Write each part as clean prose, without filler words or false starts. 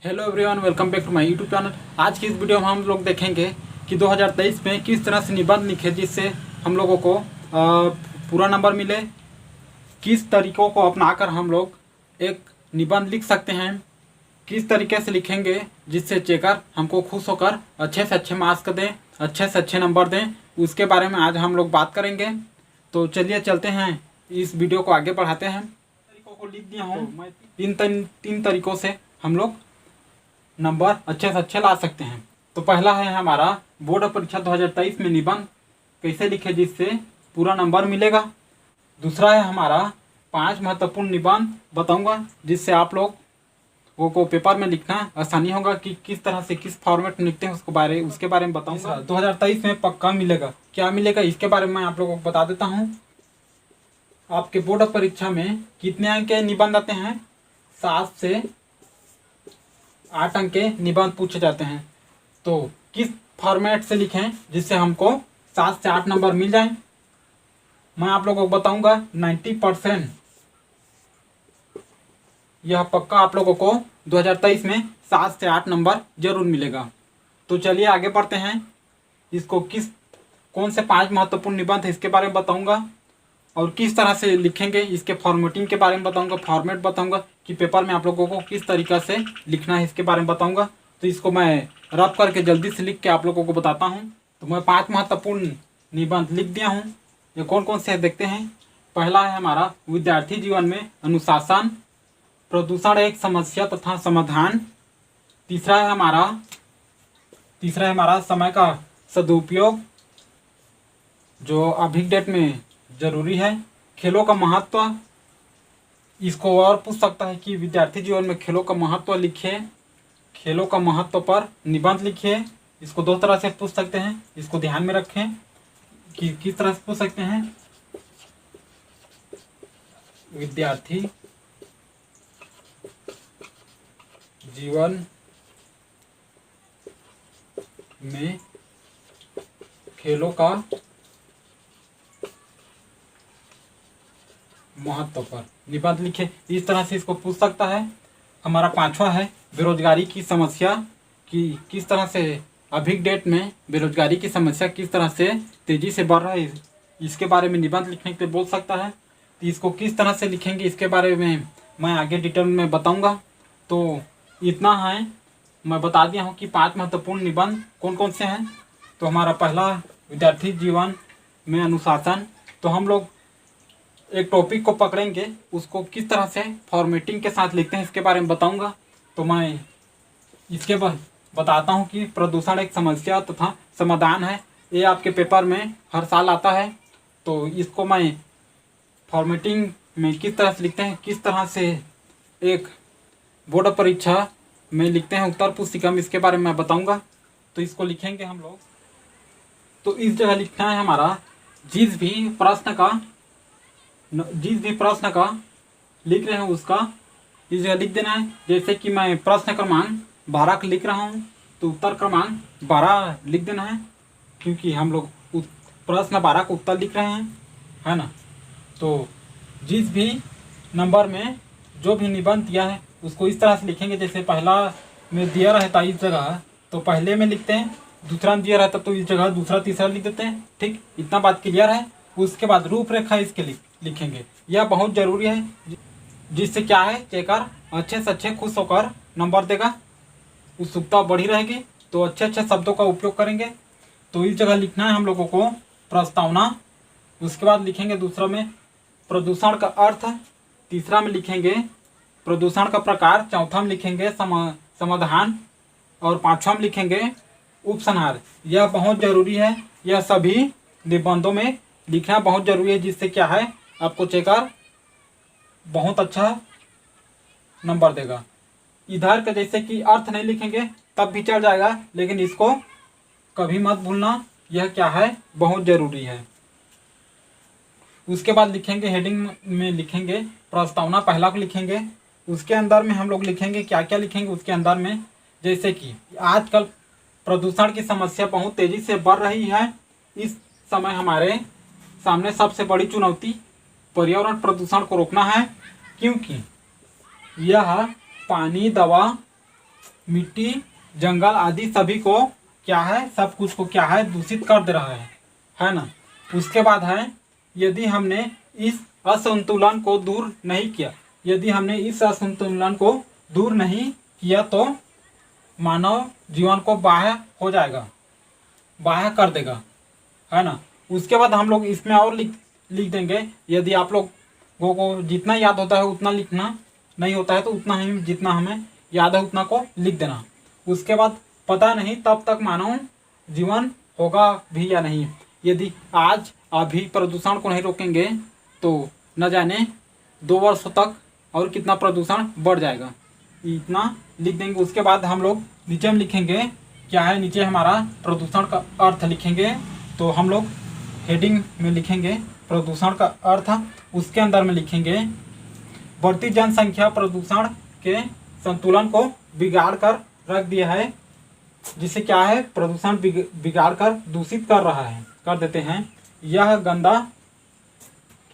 Hello everyone, welcome back to my YouTube channel. आज की इस वीडियो में हम लोग देखेंगे कि 2023 में किस तरह से निबंध लिखे जिससे हम लोगों को पूरा नंबर मिले। किस तरीक़ों को अपनाकर हम लोग एक निबंध लिख सकते हैं, किस तरीके से लिखेंगे जिससे चेकर हमको खुश होकर अच्छे से अच्छे मार्क्स दें, अच्छे से अच्छे नंबर दें, उसके बारे में आज हम लोग बात करेंगे। तो चलिए चलते हैं, इस वीडियो को आगे बढ़ाते हैं। तरीक़ों को लिख दिया हूँ मैं। तीन तरीक़ों से हम लोग नंबर अच्छे से अच्छे ला सकते हैं। तो पहला है हमारा बोर्ड परीक्षा 2023 में निबंध कैसे लिखे जिससे पूरा नंबर मिलेगा। दूसरा है हमारा 5 महत्वपूर्ण निबंध बताऊंगा जिससे आप लोग को पेपर में लिखना आसानी होगा कि किस तरह से किस फॉर्मेट में लिखते हैं उसके बारे में बताऊंगा। 2023 में पक्का मिलेगा। क्या मिलेगा इसके बारे में मैं आप लोगों को बता देता हूँ। आपके बोर्ड परीक्षा में कितने अंक के निबंध आते हैं? 7 से 8 अंक के निबंध पूछे जाते हैं। तो किस फॉर्मेट से लिखें जिससे हमको 7 से 8 नंबर मिल जाएं, मैं आप लोगों को बताऊंगा। 90% यह पक्का आप लोगों को 2023 में 7 से 8 नंबर जरूर मिलेगा। तो चलिए आगे बढ़ते हैं। इसको कौन से 5 महत्वपूर्ण निबंध है इसके बारे में बताऊंगा और किस तरह से लिखेंगे इसके फॉर्मेटिंग के बारे में बताऊंगा, फॉर्मेट बताऊंगा कि पेपर में आप लोगों को किस तरीक़ा से लिखना है इसके बारे में बताऊंगा। तो इसको मैं रफ करके जल्दी से लिख के आप लोगों को बताता हूं। तो मैं 5 महत्वपूर्ण निबंध लिख दिया हूं। ये कौन कौन से देखते हैं। पहला है हमारा विद्यार्थी जीवन में अनुशासन, प्रदूषण एक समस्या तथा समाधान। तीसरा है हमारा समय का सदुपयोग जो अभी डेट में जरूरी है। खेलों का महत्व, इसको और पूछ सकता है कि विद्यार्थी जीवन में खेलों का महत्व लिखिए, खेलों का महत्व पर निबंध लिखिए। इसको 2 तरह से पूछ सकते हैं, इसको ध्यान में रखें कि किस तरह से पूछ सकते हैं। विद्यार्थी जीवन में खेलों का महत्व पर निबंध लिखे, इस तरह से इसको पूछ सकता है। हमारा 5वां है बेरोजगारी की समस्या कि किस तरह से अभी डेट में बेरोजगारी की समस्या किस तरह से तेज़ी से बढ़ रहा है, इसके बारे में निबंध लिखने के लिए बोल सकता है। तो इसको किस तरह से लिखेंगे इसके बारे में मैं आगे डिटेल में बताऊंगा। तो इतना है, मैं बता दिया हूँ कि 5 महत्वपूर्ण निबंध कौन कौन से हैं। तो हमारा पहला विद्यार्थी जीवन में अनुशासन। तो हम लोग एक टॉपिक को पकड़ेंगे, उसको किस तरह से फॉर्मेटिंग के साथ लिखते हैं इसके बारे में बताऊंगा। तो मैं इसके बाद बताता हूं कि प्रदूषण एक समस्या तथा समाधान है। ये आपके पेपर में हर साल आता है। तो इसको मैं फॉर्मेटिंग में किस तरह से लिखते हैं, किस तरह से एक बोर्ड परीक्षा में लिखते हैं उत्तर पुस्तिका में, इसके बारे में मैं बताऊँगा। तो इसको लिखेंगे हम लोग। तो इस जगह लिखना है हमारा जिस भी प्रश्न का लिख रहे हैं उसका इस जगह लिख देना है। जैसे कि मैं प्रश्न क्रमांक 12 का लिख रहा हूँ तो उत्तर क्रमांक 12 लिख देना है, क्योंकि हम लोग प्रश्न 12 का उत्तर लिख रहे हैं, है ना। तो जिस भी नंबर में जो भी निबंध दिया है उसको इस तरह से लिखेंगे। जैसे पहला में दिया रहता है इस जगह तो पहले में लिखते हैं, दूसरा में दिया रहता तो इस जगह दूसरा तीसरा लिख देते हैं। ठीक, इतना बात क्लियर है। उसके बाद रूपरेखा इसके लिखेंगे, यह बहुत ज़रूरी है जिससे क्या है चेकर अच्छे से अच्छे खुश होकर नंबर देगा, उत्सुकता बढ़ी रहेगी। तो अच्छे अच्छे शब्दों का उपयोग करेंगे। तो इस जगह लिखना है हम लोगों को प्रस्तावना। उसके बाद लिखेंगे दूसरा में प्रदूषण का अर्थ, तीसरा में लिखेंगे प्रदूषण का प्रकार, चौथा में लिखेंगे समाधान और 5वां में लिखेंगे उपसंहार। यह बहुत ज़रूरी है, यह सभी निबंधों में लिखना बहुत ज़रूरी है जिससे क्या है आपको चेकर बहुत अच्छा नंबर देगा। इधर का जैसे कि अर्थ नहीं लिखेंगे तब भी चल जाएगा, लेकिन इसको कभी मत भूलना, यह क्या है बहुत ज़रूरी है। उसके बाद लिखेंगे हेडिंग में लिखेंगे प्रस्तावना, पहला को लिखेंगे। उसके अंदर में हम लोग लिखेंगे क्या क्या लिखेंगे उसके अंदर में, जैसे कि आजकल प्रदूषण की समस्या बहुत तेज़ी से बढ़ रही है। इस समय हमारे सामने सबसे बड़ी चुनौती पर्यावरण प्रदूषण को रोकना है, क्योंकि यह पानी, दवा मिट्टी, जंगल आदि सभी को क्या है, सब कुछ को क्या है, दूषित कर दे रहा है ना। उसके बाद है, यदि हमने इस असंतुलन को दूर नहीं किया, यदि हमने इस असंतुलन को दूर नहीं किया तो मानव जीवन को बाह्य हो जाएगा, बाह्य कर देगा, है ना। उसके बाद हम लोग इसमें और लिख देंगे। यदि आप लोगों को जितना याद होता है उतना लिखना, नहीं होता है तो उतना ही, जितना हमें याद है उतना को लिख देना। उसके बाद पता नहीं तब तक मानव जीवन होगा भी या नहीं। यदि आज अभी प्रदूषण को नहीं रोकेंगे तो न जाने 2 वर्षों तक और कितना प्रदूषण बढ़ जाएगा, इतना लिख देंगे। उसके बाद हम लोग नीचे में लिखेंगे क्या है, नीचे हमारा प्रदूषण का अर्थ लिखेंगे। तो हम लोग हेडिंग में लिखेंगे प्रदूषण का अर्थ, उसके अंदर में लिखेंगे बढ़ती जनसंख्या प्रदूषण के संतुलन को बिगाड़ कर रख दिया है, जिससे क्या है, प्रदूषण बिगाड़ कर दूषित कर रहा है, कर देते हैं। यह गंदा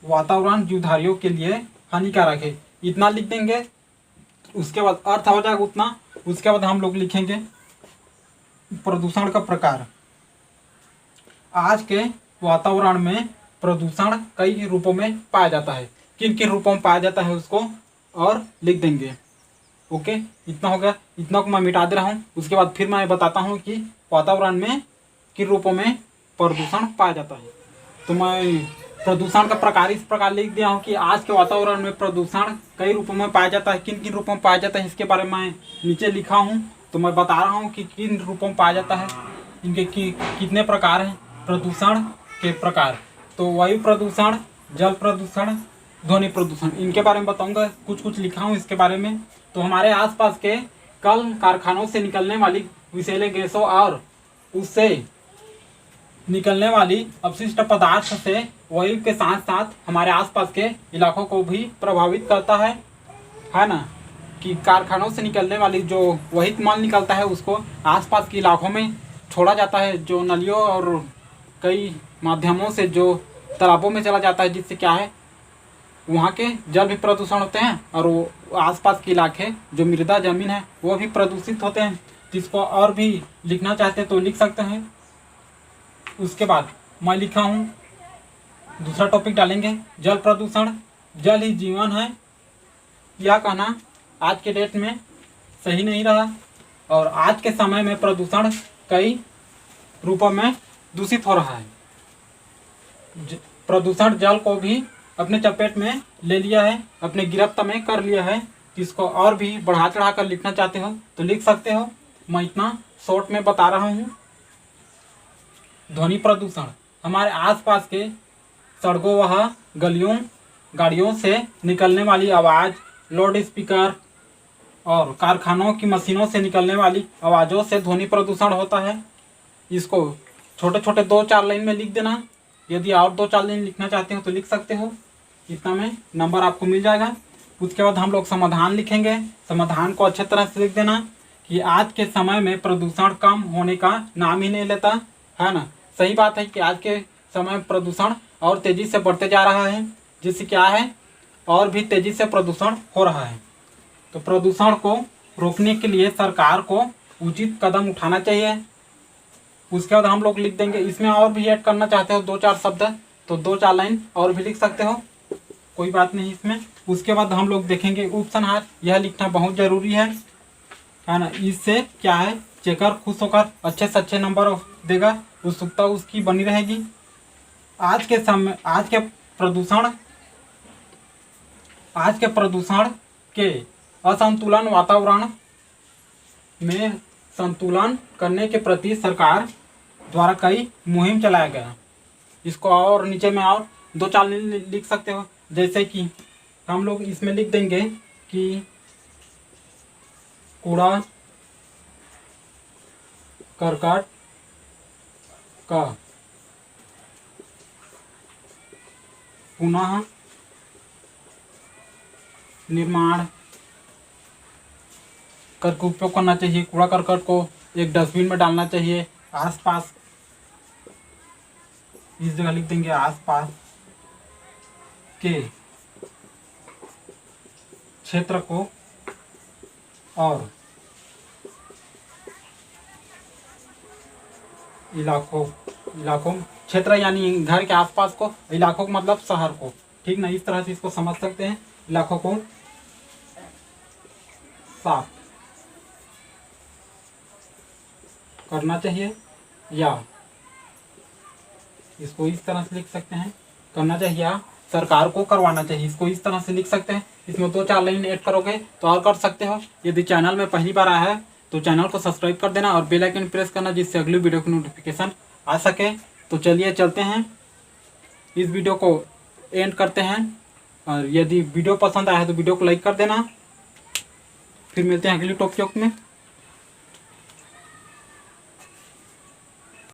वातावरण जीवधारियों के लिए हानिकारक है, इतना लिख देंगे। उसके बाद अर्थ हो जाएगा उतना। उसके बाद हम लोग लिखेंगे प्रदूषण का प्रकार। आज के वातावरण में प्रदूषण कई रूपों में पाया जाता है, किन किन रूपों में पाया जाता है उसको और लिख देंगे। ओके, इतना हो गया, इतना को मैं मिटा दे रहा हूँ। उसके बाद फिर मैं बताता हूँ कि वातावरण में किन रूपों में प्रदूषण पाया जाता है। तो मैं प्रदूषण का प्रकार इस प्रकार लिख दिया हूँ कि आज के वातावरण में प्रदूषण कई रूपों में पाया जाता है, किन किन रूपों में पाया जाता है इसके बारे में मैं नीचे लिखा हूँ। तो मैं बता रहा हूँ कि किन रूपों में पाया जाता है, इनके कितने प्रकार हैं प्रदूषण के प्रकार। तो वायु प्रदूषण, जल प्रदूषण, ध्वनि प्रदूषण, इनके बारे में बताऊंगा। कुछ कुछ लिखा हूँ इसके बारे में। तो हमारे आसपास के कल कारखानों से निकलने वाली विषैले गैसों और उससे निकलने वाली अपशिष्ट पदार्थ से वायु के साथ साथ हमारे आसपास के इलाकों को भी प्रभावित करता है ना। कि कारखानों से निकलने वाली जो वही माल निकलता है उसको आसपास के इलाकों में छोड़ा जाता है, जो नलियों और कई माध्यमों से जो तालाबों में चला जाता है, जिससे क्या है, वहाँ के जल भी प्रदूषण होते हैं और वो आसपास के इलाके जो मृदा जमीन है वो भी प्रदूषित होते हैं। जिसको और भी लिखना चाहते हैं तो लिख सकते हैं। उसके बाद मैं लिखा हूँ, दूसरा टॉपिक डालेंगे जल प्रदूषण। जल ही जीवन है, यह कहना आज के डेट में सही नहीं रहा और आज के समय में प्रदूषण कई रूपों में दूषित हो रहा है। प्रदूषण जल को भी अपने चपेट में ले लिया है, अपने गिरफ्त में कर लिया है। इसको और भी बढ़ा चढ़ा कर लिखना चाहते हो तो लिख सकते हो, मैं इतना शॉर्ट में बता रहा हूँ। ध्वनि प्रदूषण, हमारे आसपास के सड़कों व गलियों गाड़ियों से निकलने वाली आवाज़, लाउड स्पीकर और कारखानों की मशीनों से निकलने वाली आवाज़ों से ध्वनि प्रदूषण होता है। इसको छोटे छोटे 2-4 लाइन में लिख देना। यदि और 2-4 लाइन लिखना चाहते हो तो लिख सकते हो, इतना में नंबर आपको मिल जाएगा। उसके बाद हम लोग समाधान लिखेंगे। समाधान को अच्छे तरह से लिख देना कि आज के समय में प्रदूषण कम होने का नाम ही नहीं लेता, है ना। सही बात है कि आज के समय में प्रदूषण और तेज़ी से बढ़ते जा रहा है, जिससे क्या है, और भी तेज़ी से प्रदूषण हो रहा है। तो प्रदूषण को रोकने के लिए सरकार को उचित कदम उठाना चाहिए। उसके बाद हम लोग लिख देंगे, इसमें और भी ऐड करना चाहते हो 2-4 शब्द तो 2-4 लाइन और भी लिख सकते हो, कोई बात नहीं इसमें। उसके बाद हम लोग देखेंगे उपसंहार, यह लिखना बहुत ज़रूरी है ना। इससे क्या है, चेकर खुश होकर अच्छे से अच्छे नंबर देगा, उत्सुकता उसकी बनी रहेगी। आज के प्रदूषण के असंतुलन वातावरण में संतुलन करने के प्रति सरकार द्वारा कई मुहिम चलाया गया। इसको और नीचे में और 2-4 लिख सकते हो, जैसे कि हम लोग इसमें लिख देंगे कि कूड़ा करकट का पुनः निर्माण करके उपयोग करना चाहिए। कूड़ा करकट को एक डस्टबिन में डालना चाहिए। आसपास, इस जगह लिख देंगे आसपास के क्षेत्र को और इलाकों, इलाकों क्षेत्र यानी घर के आसपास को, इलाकों को मतलब शहर को, ठीक ना। इस तरह से इसको समझ सकते हैं, इलाकों को साफ करना चाहिए, या इसको इस तरह से लिख सकते हैं, करना चाहिए या सरकार को करवाना चाहिए, इसको इस तरह से लिख सकते हैं। इसमें 2-4 लाइन ऐड करोगे तो और कर सकते हो। यदि चैनल में पहली बार आया है तो चैनल को सब्सक्राइब कर देना और बेल आइकन प्रेस करना, जिससे अगली वीडियो की नोटिफिकेशन आ सके। तो चलिए चलते हैं, इस वीडियो को एंड करते हैं। और यदि वीडियो पसंद आया है तो वीडियो को लाइक कर देना। फिर मिलते हैं अगली टॉपिक में।